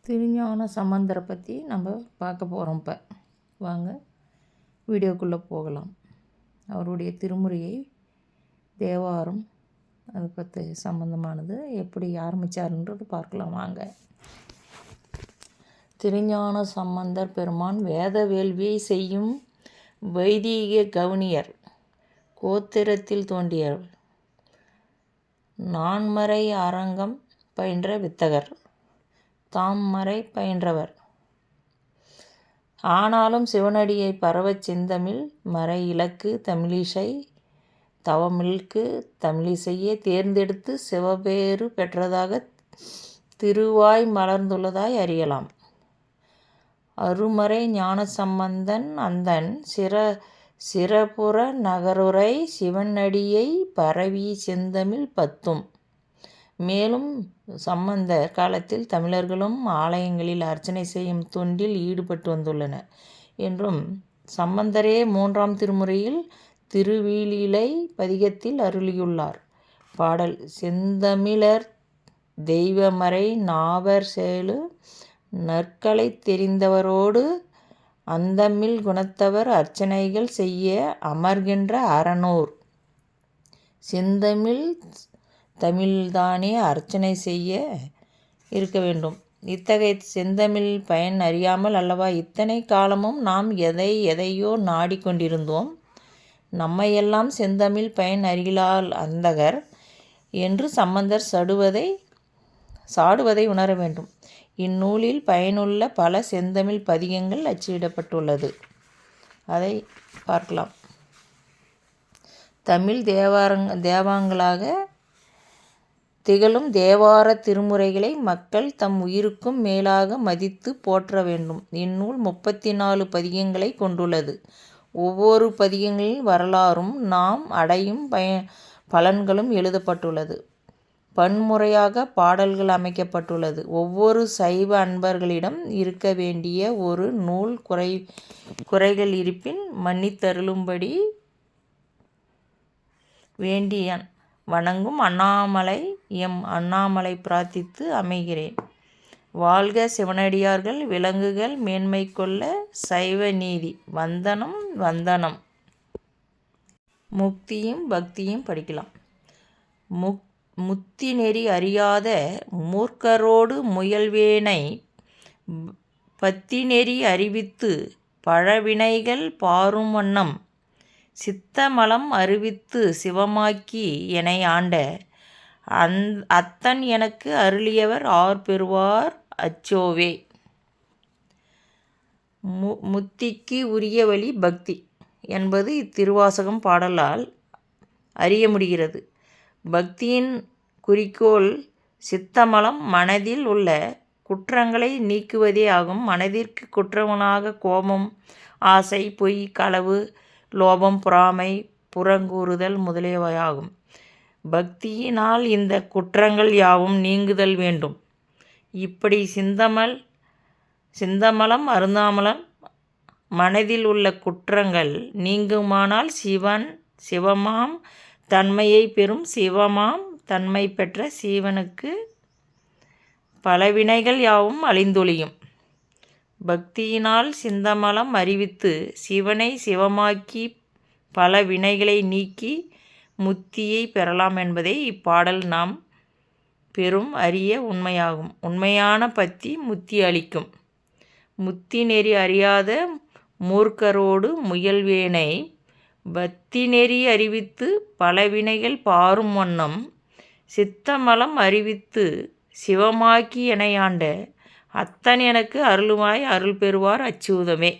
திருஞான சம்பந்தரை பற்றி நம்ம பார்க்க போகிறோம். இப்போ வாங்க வீடியோக்குள்ளே போகலாம். அவருடைய திருமுறையை தேவாரம் அது பற்றி சம்பந்தமானது எப்படி ஆரம்பித்தாருன்றது பார்க்கலாம் வாங்க. திருஞான சம்பந்தர் பெருமான் வேத வேள்வியை செய்யும் வைதீக கவுனியர் கோத்திரத்தில் தோன்றியவர். நான்மறை அரங்கம் பயின்ற வித்தகர், தாம்மறை பயின்றவர். ஆனாலும் சிவனடியை பரவச் செந்தமிழ் மறை இலக்கு தமிழிசை தவமில்க்கு தமிழிசையே தேர்ந்தெடுத்து சிவபேறு பெற்றதாக திருவாய் மலர்ந்துள்ளதாய் அறியலாம். அருமறை ஞானசம்பந்தன் அந்தன் சிறபுற நகருரை சிவனடியை பரவி செந்தமிழ் பத்தும். மேலும் சம்பந்தர் காலத்தில் தமிழர்களும் ஆலயங்களில் அர்ச்சனை செய்யும் தொண்டில் ஈடுபட்டு வந்துள்ளனர் என்றும் சம்பந்தரே 3ஆம் திருமுறையில் திருவீழிலை பதிகத்தில் அருளியுள்ளார். பாடல்: செந்தமிழர் தெய்வமறை நாவர் சேலு நற்கலை தெரிந்தவரோடு அந்தமில் குணத்தவர் அர்ச்சனைகள் செய்ய அமர்கின்ற அறனூர். செந்தமிழ் தமிழ்தானே அர்ச்சனை செய்ய இருக்க வேண்டும். இத்தகைய செந்தமிழ் பயன் அறியாமல் அல்லவா இத்தனை காலமும் நாம் எதையோ நாடிக்கொண்டிருந்தோம். நம்மையெல்லாம் செந்தமிழ் பயன் அறியலால் அந்தகர் என்று சம்பந்தர் சாடுவதை உணர வேண்டும். இந்நூலில் பயனுள்ள பல செந்தமிழ் பதிகங்கள் அச்சிடப்பட்டுள்ளது. அதை பார்க்கலாம். தமிழ் தேவாங்களாக திகழும் தேவார திருமுறைகளை மக்கள் தம் உயிருக்கும் மேலாக மதித்து போற்ற வேண்டும். இந்நூல் 34 பதிகங்களை கொண்டுள்ளது. ஒவ்வொரு பதிகங்களின் வரலாறும் நாம் அடையும் பலன்களும் எழுதப்பட்டுள்ளது. பன்முறையாக பாடல்கள் அமைக்கப்பட்டுள்ளது. ஒவ்வொரு சைவ அன்பர்களிடம் இருக்க வேண்டிய ஒரு நூல் குறைகள் இருப்பின் மன்னித்தருளும்படி வேண்டியன் வணங்கும் அண்ணாமலை அண்ணாமலை பிரார்த்தித்து அமைகிறேன். வாழ்க சிவனடியார்கள் விலங்குகள் மேன்மை கொள்ள சைவ நீதி. வந்தனம் வந்தனம். முக்தியும் பக்தியும் படிக்கலாம். முத்தி நெறி அறியாத மூர்க்கரோடு முயல்வேனை பத்தி நெறி அறிவித்து பழவினைகள் பாரும் வண்ணம் சித்தமலம் அறிவித்து சிவமாக்கி எனை ஆண்ட அத்தன் எனக்கு அருளியவர் ஆர் பெறுவார் அச்சோவே. முத்திக்கு உரிய வழி பக்தி என்பது இத்திருவாசகம் பாடலால் அறிய முடிகிறது. பக்தியின் குறிக்கோள் சித்தமலம் மனதில் உள்ள குற்றங்களை நீக்குவதே ஆகும். மனதிற்கு குற்றங்களாக கோபம், ஆசை, பொய், களவு, லோபம், பொறாமை, புறங்கூறுதல் முதலியவையாகும். பக்தியினால் இந்த குற்றங்கள் யாவும் நீங்குதல் வேண்டும். இப்படி சிந்தமலம் அருந்தாமலம் மனதில் உள்ள குற்றங்கள் நீங்குமானால் சிவமாம் தன்மையை பெறும். சிவமாம் தன்மை பெற்ற சீவனுக்கு பலவினைகள் யாவும் அழிந்தொழியும். பக்தியினால் சிந்தமலம் அறிவித்து சிவனை சிவமாக்கி பல வினைகளை நீக்கி முத்தியை பெறலாம் என்பதே இப்பாடல் நாம் பெறும் அரிய உண்மையாகும். உண்மையான பக்தி முத்தி அளிக்கும். முத்தி நெறி அறியாத மூர்க்கரோடு முயல்வேனை பக்தி நெறி அறிவித்து பலவினைகள் பாரும் வண்ணம் சித்தமலம் அறிவித்து சிவமாக்கி எனையாண்ட அத்தன் எனக்கு அருளுமாய் அருள் பெறுவார் அச்சூதமே.